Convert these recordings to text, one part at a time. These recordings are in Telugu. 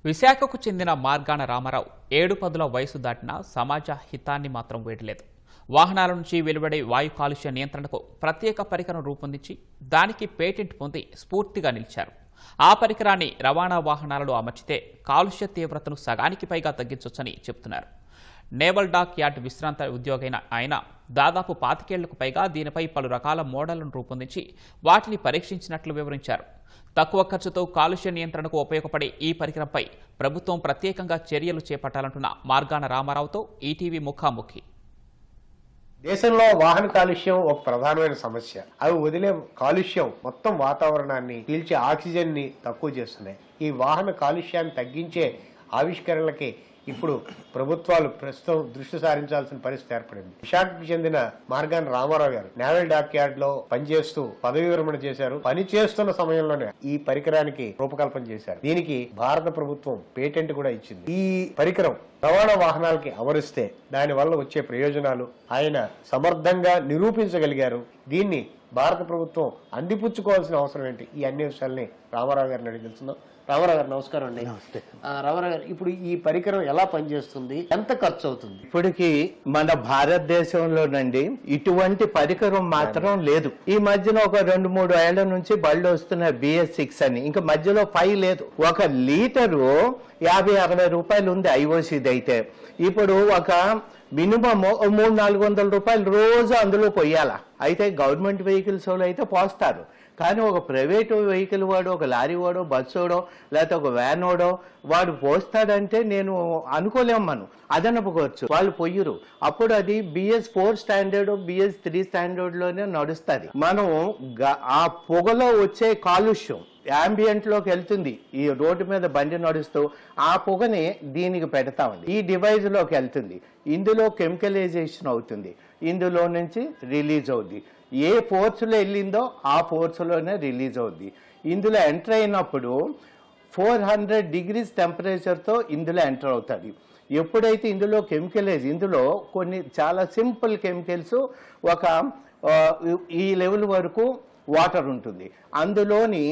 విశాఖకు చెందిన మార్గాన రామారావు 7 వయసు దాటినా సమాజ హితాన్ని మాత్రం వేడలేదు. వాహనాల నుంచి వెలువడే వాయు కాలుష్య నియంత్రణకు ప్రత్యేక పరికరం రూపొందించి దానికి పేటెంట్ పొంది స్ఫూర్తిగా నిలిచారు. ఆ పరికరాన్ని రవాణా వాహనాలలో అమర్చితే కాలుష్య తీవ్రతను సగానికి పైగా తగ్గించొచ్చని చెబుతున్నారు. నేవల్ డాక్ యార్డ్ విశ్రాంత ఉద్యోగైన ఆయన దాదాపు 25 ఏళ్లకు పైగా దీనిపై పలు రకాల మోడళ్లను రూపొందించి వాటిని పరీక్షించినట్లు వివరించారు. తక్కువ ఖర్చుతో కాలుష్య నియంత్రణకు ఉపయోగపడే ఈ పరికరంపై ప్రభుత్వం ప్రత్యేకంగా చర్యలు చేపట్టాలంటున్న మార్గాన రామారావుతో ఈటీవీ ముఖాముఖి. దేశంలో వాహన కాలుష్యం ఒక ప్రధానమైన సమస్య. అవి వదిలే కాలుష్యం మొత్తం వాతావరణాన్ని పీల్చే ఆక్సిజన్ ని తక్కువ చేస్తున్నాయి. ఈ వాహన కాలుష్యాన్ని తగ్గించే ఆవిష్కరణలకి ఇప్పుడు ప్రభుత్వాలు ప్రస్తుతం దృష్టి సారించాల్సిన పరిస్థితి ఏర్పడింది. విశాఖకు చెందిన మార్గాన రామారావు గారు నేవల్ డాక్ యార్డ్ లో పనిచేస్తూ పదవి విరమణ చేశారు. పని చేస్తున్న సమయంలోనే ఈ పరికరానికి రూపకల్పన చేశారు. దీనికి భారత ప్రభుత్వం పేటెంట్ కూడా ఇచ్చింది. ఈ పరికరం రవాణా వాహనాలకి అమరిస్తే దాని వల్ల వచ్చే ప్రయోజనాలు ఆయన సమర్థంగా నిరూపించగలిగారు. దీన్ని భారత ప్రభుత్వం అందిపుచ్చుకోవాల్సిన అవసరం ఏంటి? ఈ అన్ని విషయాల్ని రామారావు గారిని అడిగి తెలుసుకుందాం. రామారావు గారు నమస్కారం అండి. రామారావు గారు, ఇప్పుడు ఈ పరికరం ఎలా పనిచేస్తుంది, ఎంత ఖర్చు అవుతుంది? ఇప్పటికి మన భారతదేశంలోనండి ఇటువంటి పరికరం మాత్రం లేదు. ఈ మధ్యన ఒక 2-3 ఏళ్ల నుంచి బళ్ళు వస్తున్న BS6 అని, ఇంకా మధ్యలో 5 లేదు. 1 లీటరు 50-60 రూపాయలు ఉంది ఐఓసీది. అయితే ఇప్పుడు ఒక మినిమం 300-400 రూపాయలు రోజు అందులో పోయాలా. అయితే గవర్నమెంట్ వెహికల్స్ వాళ్ళు అయితే పోస్తారు, కానీ ఒక ప్రైవేటు వెహికల్ వాడు, ఒక లారీ వాడో, బస్సు వాడో, లేకపోతే ఒక వ్యాన్ వాడో వాడు పోస్తాడంటే నేను అనుకోలేము. మనం అదనపుకోవచ్చు, వాళ్ళు పొయ్యరు. అప్పుడు అది BS4 స్టాండర్డ్, BS3 స్టాండర్డ్లోనే నడుస్తుంది. మనం ఆ పొగలో వచ్చే కాలుష్యం యాంబియంట్ లోకి వెళ్తుంది. ఈ రోడ్డు మీద బండి నడుస్తూ ఆ పొగని దీనికి పెడతామండి. ఈ డివైస్ లోకి వెళ్తుంది. ఇందులో కెమికలైజేషన్ అవుతుంది, ఇందులో నుంచి రిలీజ్ అవుద్ది. ఏ ఫోర్స్లో వెళ్ళిందో ఆ ఫోర్స్లోనే రిలీజ్ అవుద్ది. ఇందులో ఎంటర్ అయినప్పుడు 400 degrees టెంపరేచర్తో ఇందులో ఎంటర్ అవుతుంది. ఎప్పుడైతే ఇందులో ఇందులో కొన్ని చాలా సింపుల్ కెమికల్స్, ఒక ఈ లెవెల్ వరకు వాటర్ ఉంటుంది. అందులోని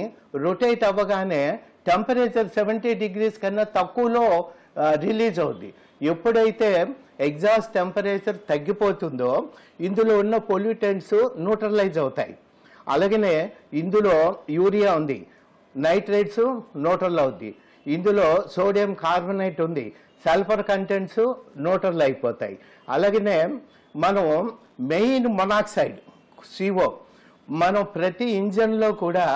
రొటేట్ అవ్వగానే టెంపరేచర్ 70 degrees కన్నా తక్కువలో రిలీజ్ అవుద్ది. ఎప్పుడైతే ఎగ్జాస్ట్ టెంపరేచర్ తగ్గిపోతుందో ఇందులో ఉన్న పొల్యూటెంట్స్ న్యూట్రలైజ్ అవుతాయి. అలాగనే ఇందులో యూరియా ఉంది, నైట్రేట్స్ న్యూట్రల్ అవుద్ది. ఇందులో సోడియం కార్బోనేట్ ఉంది, సల్ఫర్ కంటెంట్స్ న్యూట్రల్ అయిపోతాయి. అలాగనే మనం మెయిన్ మొనాక్సైడ్ CO మనం ప్రతి ఇంజన్లో కూడా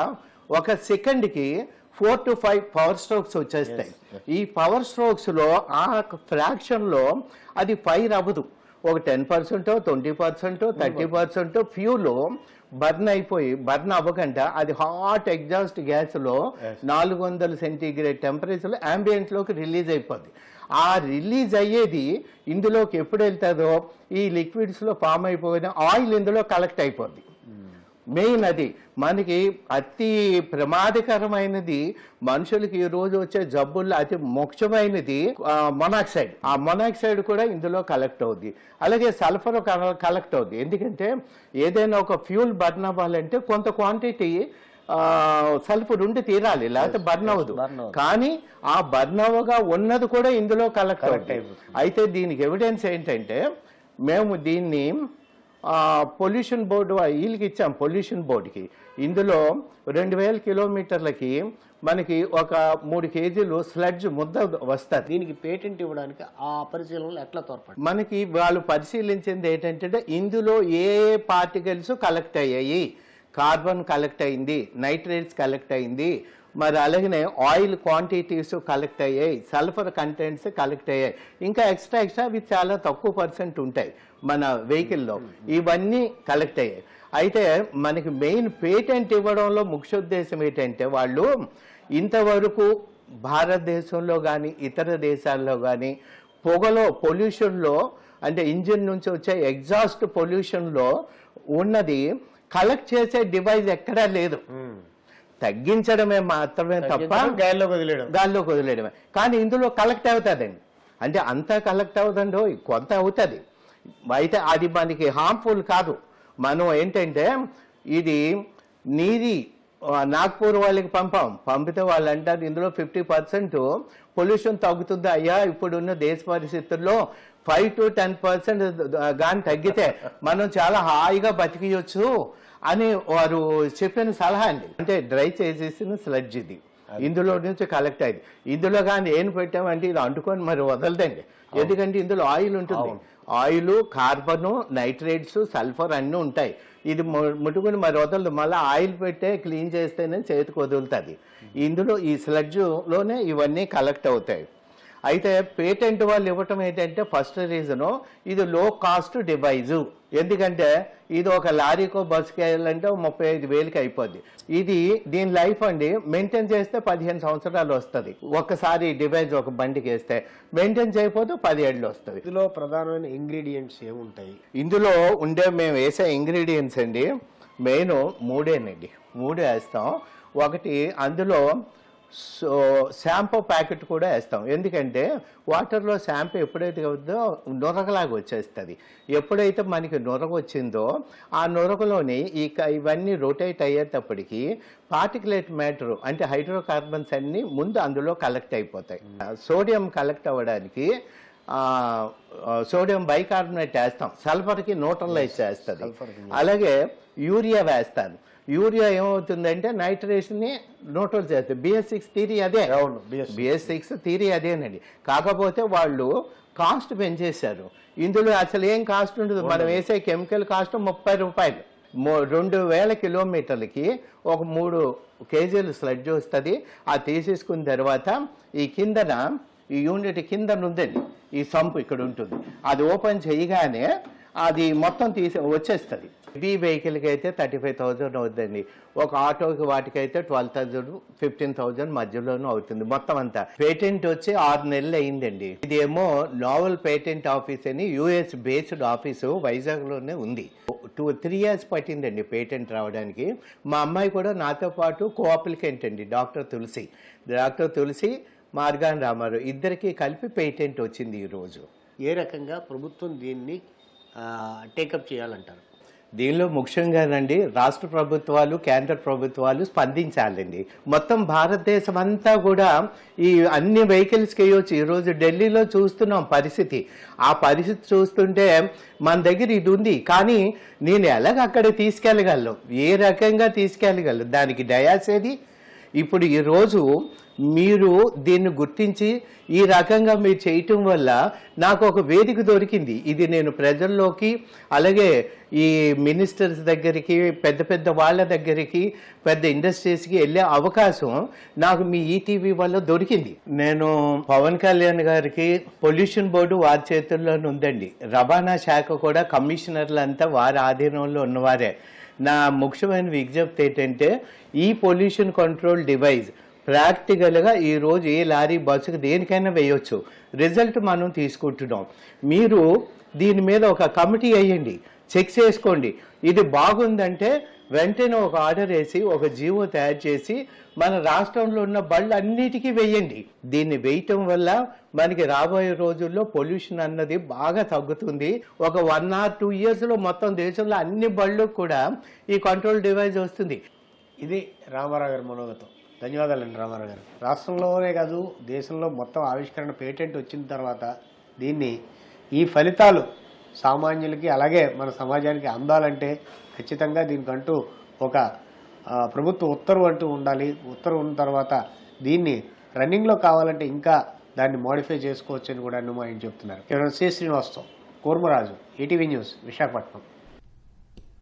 ఒక సెకండ్కి 4 to 5 పవర్ స్ట్రోక్స్ వచ్చేస్తాయి. ఈ పవర్ స్ట్రోక్స్లో ఆ ఫ్రాక్షన్లో అది ఫైర్ అవ్వదు. ఒక 10%, 20%, 30% ఫ్యూల్ బర్న్ అయిపోయి బర్న్ అవ్వకుండా అది హాట్ ఎగ్జాస్ట్ గ్యాస్లో 400 సెంటీగ్రేడ్ టెంపరేచర్లో యాంబియంట్లోకి రిలీజ్ అయిపోద్ది. ఆ రిలీజ్ అయ్యేది ఇందులోకి ఎప్పుడు వెళ్తుందో ఈ లిక్విడ్స్లో ఫామ్ అయిపోయిన ఆయిల్ ఇందులో కలెక్ట్ అయిపోద్ది. మెయిన్ అది మనకి అతి ప్రమాదకరమైనది, మనుషులకి ఈ రోజు వచ్చే జబ్బుల్లో అతి ముఖ్యమైనది మొనాక్సైడ్. ఆ మొనాక్సైడ్ కూడా ఇందులో కలెక్ట్ అవుద్ది. అలాగే సల్ఫర్ కలెక్ట్ అవుద్ది. ఎందుకంటే ఏదైనా ఒక ఫ్యూల్ బర్న్ అవ్వాలంటే కొంత క్వాంటిటీ సల్ఫర్ ఉండి తీరాలి, లేకపోతే బర్న్ అవ్వదు. కానీ ఆ బర్న్ అవ్వగా ఉన్నది కూడా ఇందులో కలెక్ట్ అవుతాయి. అయితే దీనికి ఎవిడెన్స్ ఏంటంటే మేము దీన్ని పొల్యూషన్ బోర్డు వీళ్ళకి ఇచ్చాం, పొల్యూషన్ బోర్డుకి. ఇందులో 2000 కిలోమీటర్లకి మనకి ఒక 3 కేజీలు స్లడ్జ్ ముద్ద వస్తుంది. దీనికి పేటెంట్ ఇవ్వడానికి ఆ పరిశీలనలు ఎట్లా తోడ్పడి మనకి వాళ్ళు పరిశీలించింది ఏంటంటే ఇందులో ఏ పార్టికల్స్ కలెక్ట్ అయ్యాయి. కార్బన్ కలెక్ట్ అయింది, నైట్రేట్స్ కలెక్ట్ అయింది, మరి అలాగనే ఆయిల్ క్వాంటిటీస్ కలెక్ట్ అయ్యాయి, సల్ఫర్ కంటెంట్స్ కలెక్ట్ అయ్యాయి, ఇంకా ఎక్స్ట్రా అవి చాలా తక్కువ % ఉంటాయి మన వెహికల్లో. ఇవన్నీ కలెక్ట్ అయ్యాయి. అయితే మనకి మెయిన్ పేటెంట్ ఇవ్వడంలో ముఖ్య ఉద్దేశం ఏంటంటే వాళ్ళు ఇంతవరకు భారతదేశంలో కానీ ఇతర దేశాల్లో కానీ పొల్యూషన్లో అంటే ఇంజిన్ నుంచి వచ్చే ఎగ్జాస్ట్ పొల్యూషన్లో ఉన్నది కలెక్ట్ చేసే డివైస్ ఎక్కడా లేదు. తగ్గించడమే మాత్రమే తప్ప గాల్లోకి వదిలేయడమే. కానీ ఇందులో కలెక్ట్ అవుతుందండి. అంటే అంతా కలెక్ట్ అవుతుందో కొంత అవుతుంది. అయితే అది మనకి హార్మ్ఫుల్ కాదు. మనం ఏంటంటే ఇది నీది నాగ్పూర్ వాళ్ళకి పంపితే వాళ్ళు అంటారు ఇందులో 50% పొల్యూషన్ తగ్గుతుంది అయ్యా, ఇప్పుడున్న దేశ పరిస్థితుల్లో 5 to 10% గాని తగ్గితే మనం చాలా హాయిగా బతికియొచ్చు అని వారు చెప్పిన సలహా అండి. అంటే డ్రై చేసేసిన స్లడ్జ్ ఇది, ఇందులో నుంచి కలెక్ట్ అయింది. ఇందులో కానీ ఏం పెట్టామంటే ఇది అంటుకొని మరి వదలదండి, ఎందుకంటే ఇందులో ఆయిల్ ఉంటుంది. ఆయిల్, కార్బన్, నైట్రేట్స్, సల్ఫర్ అన్నీ ఉంటాయి. ఇది ముట్టుకుని మరి వదలదు, మళ్ళీ ఆయిల్ పెట్టే క్లీన్ చేస్తేనే చేతికి వదులుతుంది. ఇందులో ఈ స్లడ్జ్లోనే ఇవన్నీ కలెక్ట్ అవుతాయి. అయితే పేటెంట్ వాళ్ళు ఇవ్వటం ఏంటంటే ఫస్ట్ రీజను ఇది లో కాస్ట్ డివైజు, ఎందుకంటే ఇది ఒక లారీకో బస్సుకి వెళ్ళాలంటే 35,000కి అయిపోద్ది. ఇది దీని లైఫ్ అండి మెయింటైన్ చేస్తే 15 సంవత్సరాలు వస్తుంది. ఒక్కసారి డివైజ్ ఒక బండికి వేస్తే మెయింటైన్ చేయకపోతే 10 ఏళ్ళు వస్తుంది. ఇందులో ప్రధానమైన ఇంగ్రీడియంట్స్ ఏముంటాయి? ఇందులో ఉండే మేము వేసే ఇంగ్రీడియంట్స్ అండి మెయిన్ 3 వేస్తాం. ఒకటి అందులో షాంపూ ప్యాకెట్ కూడా వేస్తాం, ఎందుకంటే వాటర్లో షాంపూ ఎప్పుడైతే అవుతుందో నొరగలాగా వచ్చేస్తుంది. ఎప్పుడైతే మనకి నొరగ వచ్చిందో ఆ నొరగలోని ఇవన్నీ రొటేట్ అయ్యేటప్పటికి పార్టికులేట్ మ్యాటర్ అంటే హైడ్రోకార్బన్స్ అన్నీ ముందు అందులో కలెక్ట్ అయిపోతాయి. సోడియం కలెక్ట్ అవ్వడానికి సోడియం బైకార్బోనేట్ వేస్తాం, సల్ఫర్కి న్యూట్రలైజ్ చేస్తుంది. అలాగే యూరియా వేస్తాను. యూరియా ఏమవుతుందంటే నైట్రేషన్ ని న్యూట్రల్ చేస్తుంది. BS6 థియరీ అదే, BS6 థియరీ అదేనండి. కాకపోతే వాళ్ళు కాస్ట్ పెంచేశారు. ఇందులో అసలు ఏం కాస్ట్ ఉండదు, మనం వేసే కెమికల్ కాస్ట్ 30 రూపాయలు. 2,000 కిలోమీటర్లకి ఒక 3 కేజీలు స్లడ్జ్ వస్తుంది. అది తీసేసుకున్న తర్వాత ఈ కిందన ఈ యూనిట్ కింద ఉందండి, ఈ సంపు ఇక్కడ ఉంటుంది, అది ఓపెన్ చేయగానే అది మొత్తం వచ్చేస్తుంది. హెవీ వెహికల్కి అయితే 35,000 అవుతుందండి. ఒక ఆటోకి వాటికైతే 12,000 15,000 మధ్యలోనూ అవుతుంది మొత్తం అంతా. పేటెంట్ వచ్చి 6 నెలలు అయిందండి. ఇదేమో నోవెల్ పేటెంట్ ఆఫీస్ అని US బేస్డ్ ఆఫీసు వైజాగ్లోనే ఉంది. 2-3 years పట్టిందండి పేటెంట్ రావడానికి. మా అమ్మాయి కూడా నాతో పాటు కోఅప్లికెంట్ అండి, డాక్టర్ తులసి మార్గాన్ రామారావు, ఇద్దరికి కలిపి పేటెంట్ వచ్చింది ఈరోజు. ఏ రకంగా ప్రభుత్వం దీన్ని టేకప్ చేయాలంటారు? దీనిలో ముఖ్యంగానండి రాష్ట్ర ప్రభుత్వాలు, కేంద్ర ప్రభుత్వాలు స్పందించాలండి. మొత్తం భారతదేశం అంతా కూడా ఈ అన్ని వెహికల్స్కి వేయవచ్చు. ఈరోజు ఢిల్లీలో చూస్తున్నాం పరిస్థితి. ఆ పరిస్థితి చూస్తుంటే మన దగ్గర ఇది ఉంది, కానీ నేను ఎలాగ అక్కడ తీసుకెళ్ళగలను, ఏ రకంగా తీసుకెళ్ళగలను, దానికి డయాస్ ఏది? ఇప్పుడు ఈరోజు మీరు దీన్ని గుర్తించి ఈ రకంగా మీరు చేయటం వల్ల నాకు ఒక వేదిక దొరికింది. ఇది నేను ప్రజల్లోకి, అలాగే ఈ మినిస్టర్స్ దగ్గరికి, పెద్ద వాళ్ళ దగ్గరికి, పెద్ద ఇండస్ట్రీస్కి వెళ్ళే అవకాశం నాకు మీ ఈటీవీ వల్ల దొరికింది. నేను పవన్ కళ్యాణ్ గారికి పొల్యూషన్ బోర్డు వారి చేతుల్లోనే ఉందండి. రవాణా శాఖ కూడా కమిషనర్లంతా వారి ఆధీనంలో ఉన్నవారే. నా ముఖ్యమైన విజ్ఞప్తి ఏంటంటే ఈ పొల్యూషన్ కంట్రోల్ డివైస్ ప్రాక్టికల్గా ఈరోజు ఏ లారీ బస్సుకు దేనికైనా వేయొచ్చు. రిజల్ట్ మనం తీసుకుంటున్నాం. మీరు దీని మీద ఒక కమిటీ వేయండి, చెక్ చేసుకోండి. ఇది బాగుందంటే వెంటనే ఒక ఆర్డర్ వేసి ఒక జీవో తయారు చేసి మన రాష్ట్రంలో ఉన్న బళ్ళు అన్నిటికీ వేయండి. దీన్ని వేయటం వల్ల మనకి రాబోయే రోజుల్లో పొల్యూషన్ అన్నది బాగా తగ్గుతుంది. ఒక 1 or 2 yearsలో మొత్తం దేశంలో అన్ని బళ్ళకు కూడా ఈ కంట్రోల్ డివైస్ వస్తుంది. ఇది రామారావు గారి మనోగతం. ధన్యవాదాలండి రామారావు గారు. రాష్ట్రంలోనే కాదు దేశంలో మొత్తం ఆవిష్కరణ పేటెంట్ వచ్చిన తర్వాత దీన్ని ఈ ఫలితాలు సామాన్యులకి అలాగే మన సమాజానికి అందాలంటే ఖచ్చితంగా దీనికంటూ ఒక ప్రభుత్వ ఉత్తర్వు అంటూ ఉండాలి. ఉత్తర్వు ఉన్న తర్వాత దీన్ని రన్నింగ్లో కావాలంటే ఇంకా దాన్ని మోడిఫై చేసుకోవచ్చు అని కూడా ఆయన చెప్తున్నారు. శ్రీనివాస్తో కూర్మరాజు, ఈటీవీ న్యూస్, విశాఖపట్నం.